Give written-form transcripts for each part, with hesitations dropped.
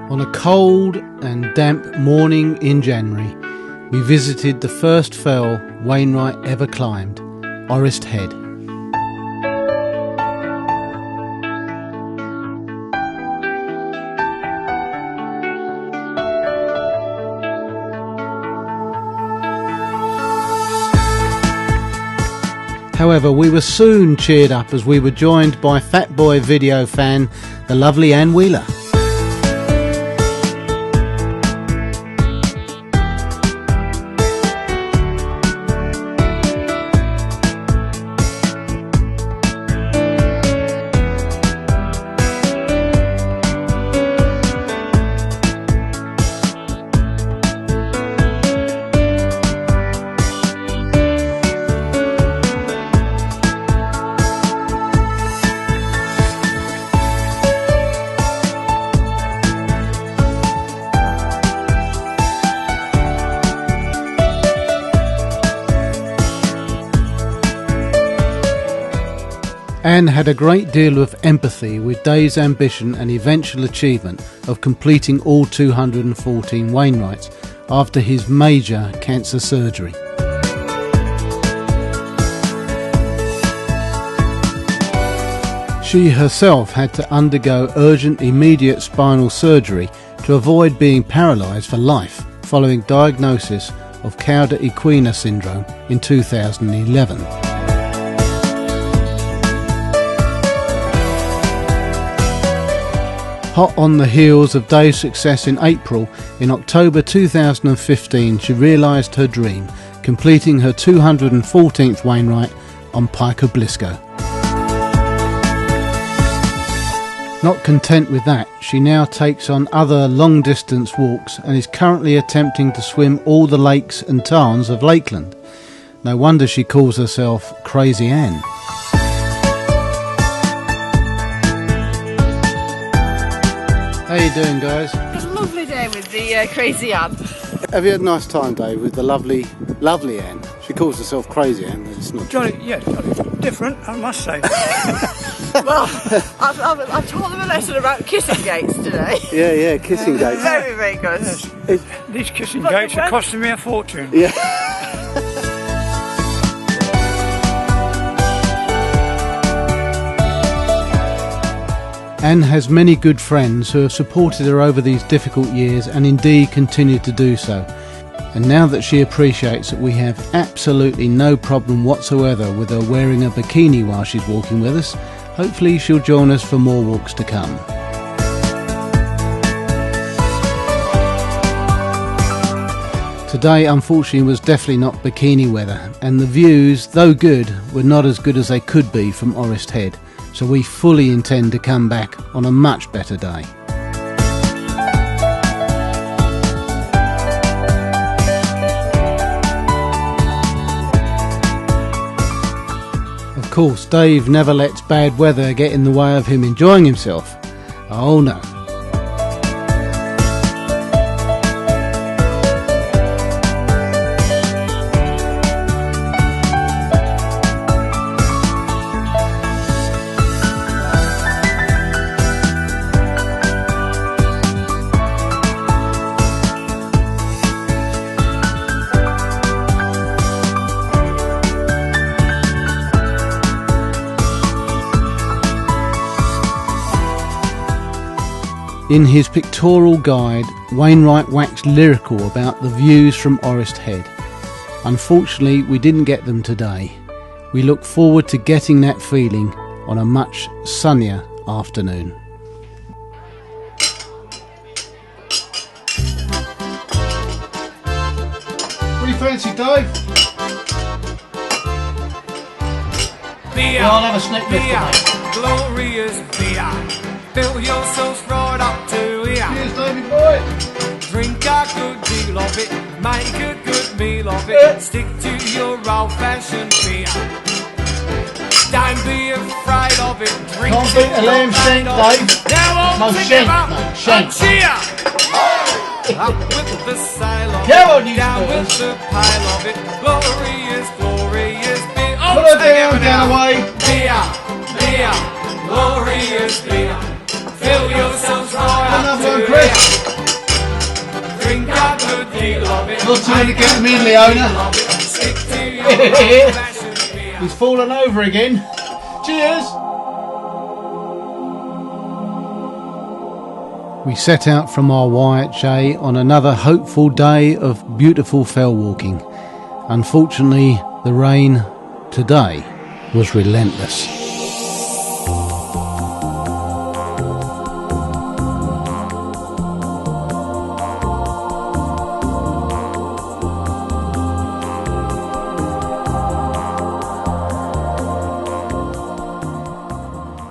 On a cold and damp morning in January, we visited the first fell Wainwright ever climbed, Orrest Head. However, we were soon cheered up as we were joined by Fat Boy video fan, the lovely Anne Wheeler. Anne had a great deal of empathy with Dave's ambition and eventual achievement of completing all 214 Wainwrights after his major cancer surgery. She herself had to undergo urgent immediate spinal surgery to avoid being paralysed for life following diagnosis of cauda equina syndrome in 2011. Hot on the heels of Dave's success in April, in October 2015 she realised her dream, completing her 214th Wainwright on Pike of Blisco. Not content with that, she now takes on other long-distance walks and is currently attempting to swim all the lakes and tarns of Lakeland. No wonder she calls herself Crazy Anne. How you doing, guys? It was a lovely day with the Crazy Anne. Have you had a nice time, Dave, with the lovely Anne? She calls herself Crazy Anne, but it's not jolly, yeah, jolly different, I must say. Well, I've taught them a lesson about kissing gates today. Yeah, kissing gates. Very, very good. Yes. These kissing gates are costing me a fortune. Yeah. Anne has many good friends who have supported her over these difficult years and indeed continue to do so. And now that she appreciates that we have absolutely no problem whatsoever with her wearing a bikini while she's walking with us, hopefully she'll join us for more walks to come. Today unfortunately was definitely not bikini weather, and the views, though good, were not as good as they could be from Orrest Head. So we fully intend to come back on a much better day. Of course, Dave never lets bad weather get in the way of him enjoying himself. Oh no. In his Pictorial Guide, Wainwright waxed lyrical about the views from Orrest Head. Unfortunately, we didn't get them today. We look forward to getting that feeling on a much sunnier afternoon. What do you fancy, Dave? Beer, well, I'll have a snack beer, glorious beer. Fill yourselves right up to here. Cheers, David boy. Drink a good deal of it, make a good meal of it. Stick to your old-fashioned beer. Don't be afraid of it. Drink Can't beat a lamb shank, Dave. Now all together, shank. cheer. Up with the sail of Come on, it, you down spurs. with the pile of it. Glorious, glorious beer. Oh, put her down, Galloway. Beer, beer, glorious beer. Fill yourselves right up Another one, to Chris. it. Drink a good deal of it. Not too many to get me in, Leona. Stick to your old-fashioned beer. He's fallen over again. Cheers. We set out from our YHA on another hopeful day of beautiful fell walking. Unfortunately, the rain today was relentless.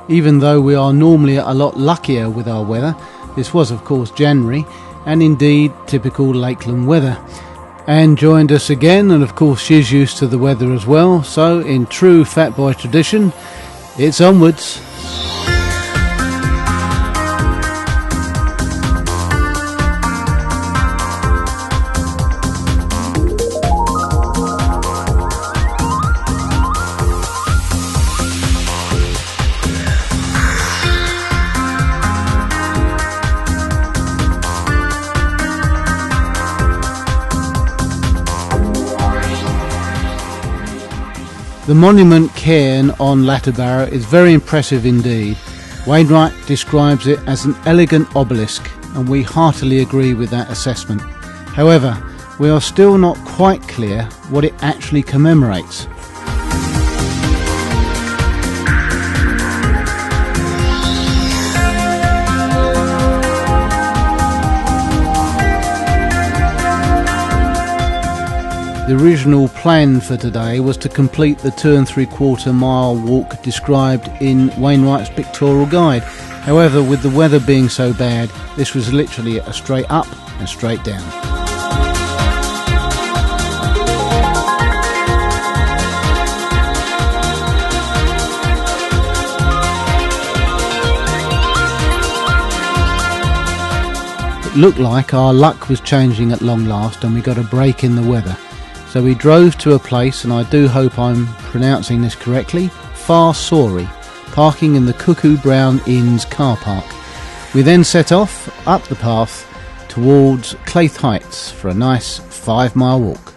Even though we are normally a lot luckier with our weather, this was of course January, and indeed typical Lakeland weather. Anne joined us again, and of course she's used to the weather as well, so in true Fat Boy tradition, it's onwards. The Monument Cairn on Latterbarrow is very impressive indeed. Wainwright describes it as an elegant obelisk, and we heartily agree with that assessment. However, we are still not quite clear what it actually commemorates. The original plan for today was to complete the 2 3/4 mile walk described in Wainwright's Pictorial Guide. However, with the weather being so bad, this was literally a straight up and straight down. It looked like our luck was changing at long last, and we got a break in the weather. So we drove to a place, and I do hope I'm pronouncing this correctly, Farsori, parking in the Cuckoo Brown Inn's car park. We then set off up the path towards Claife Heights for a nice 5-mile walk.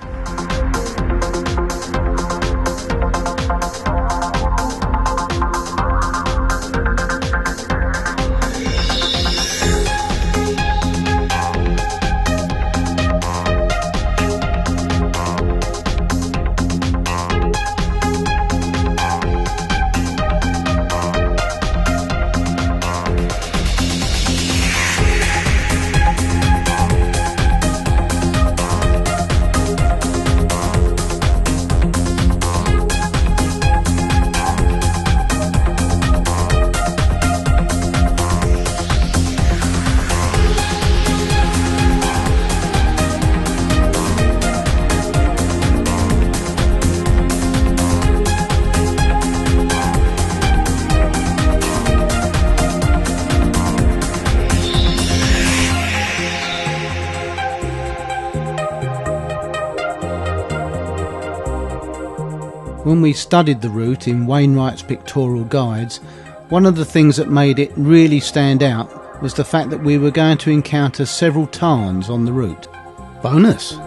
When we studied the route in Wainwright's Pictorial Guides, one of the things that made it really stand out was the fact that we were going to encounter several tarns on the route. Bonus!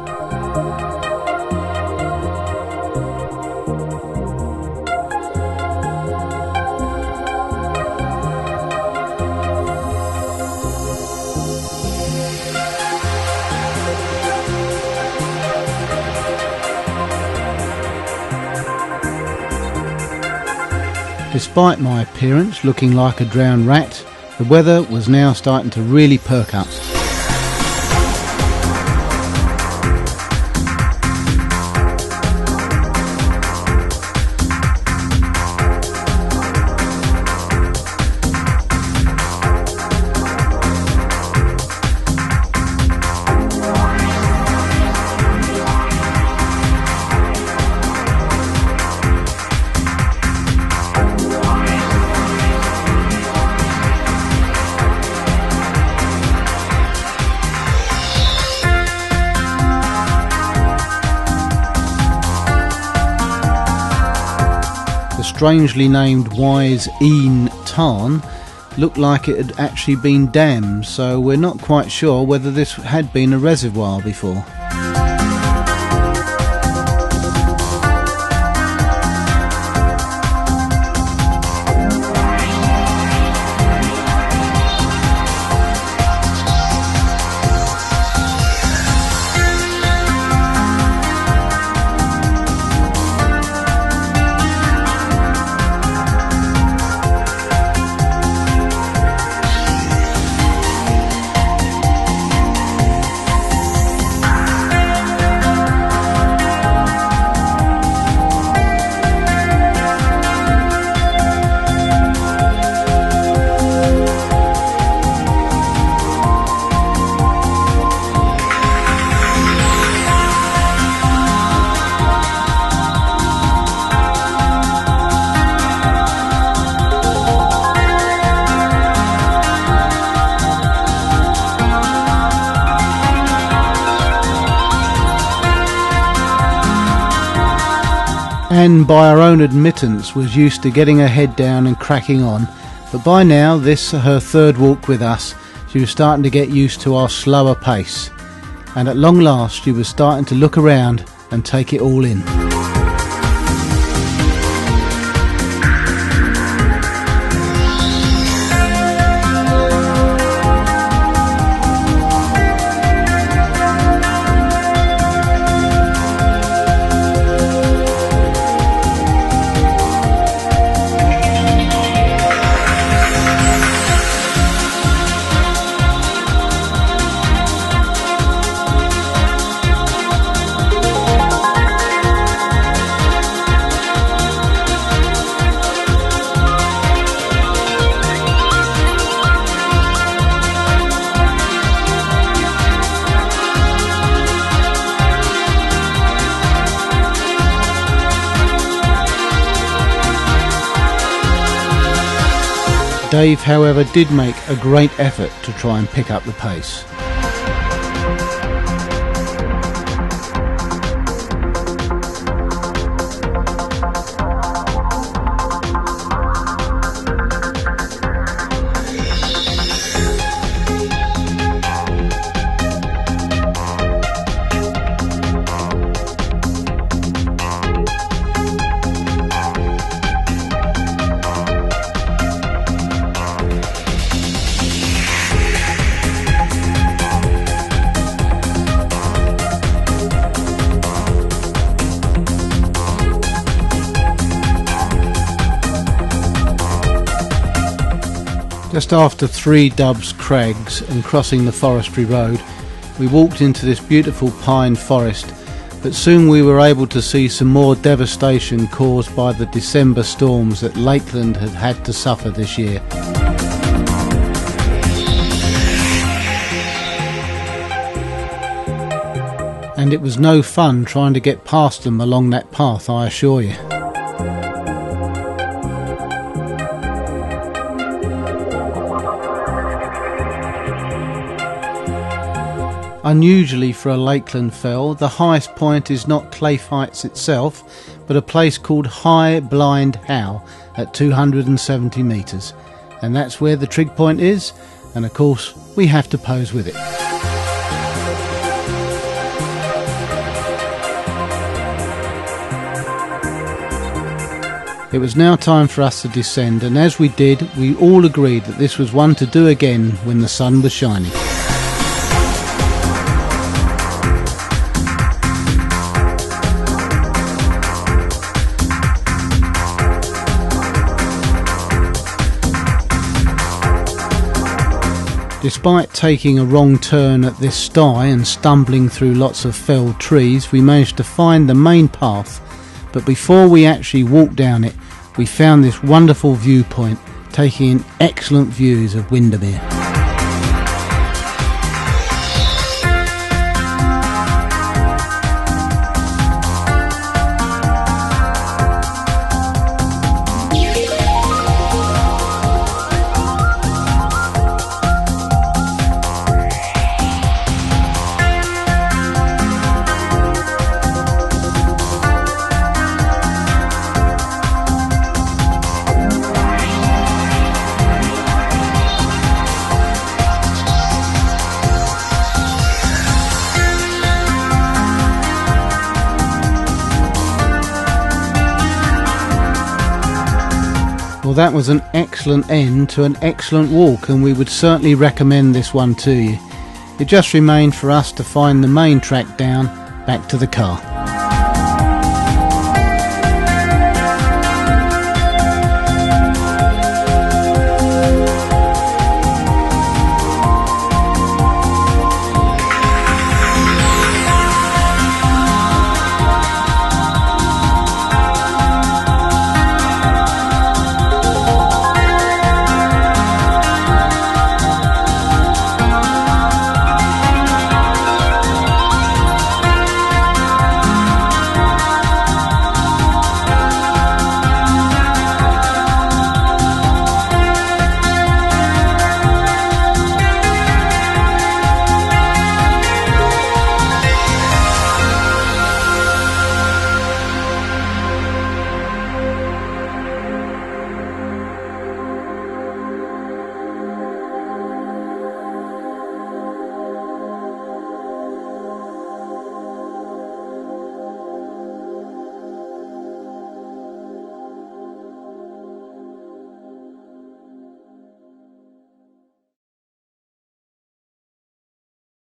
Despite my appearance looking like a drowned rat, the weather was now starting to really perk up. The strangely named Wise Een Tarn looked like it had actually been dammed, so we're not quite sure whether this had been a reservoir before. Anne, by her own admittance, was used to getting her head down and cracking on, but by now, this her third walk with us, she was starting to get used to our slower pace, and at long last she was starting to look around and take it all in. Dave, however, did make a great effort to try and pick up the pace. Just after 3 Dubs Crags and crossing the forestry road, we walked into this beautiful pine forest, but soon we were able to see some more devastation caused by the December storms that Lakeland had had to suffer this year. And it was no fun trying to get past them along that path, I assure you. Unusually for a Lakeland fell, the highest point is not Claife Heights itself, but a place called High Blind How at 270 metres. And that's where the trig point is, and of course we have to pose with it. It was now time for us to descend, and as we did, we all agreed that this was one to do again when the sun was shining. Despite taking a wrong turn at this sty and stumbling through lots of felled trees, we managed to find the main path, but before we actually walked down it, we found this wonderful viewpoint, taking in excellent views of Windermere. Well, that was an excellent end to an excellent walk, and we would certainly recommend this one to you. It just remained for us to find the main track down back to the car.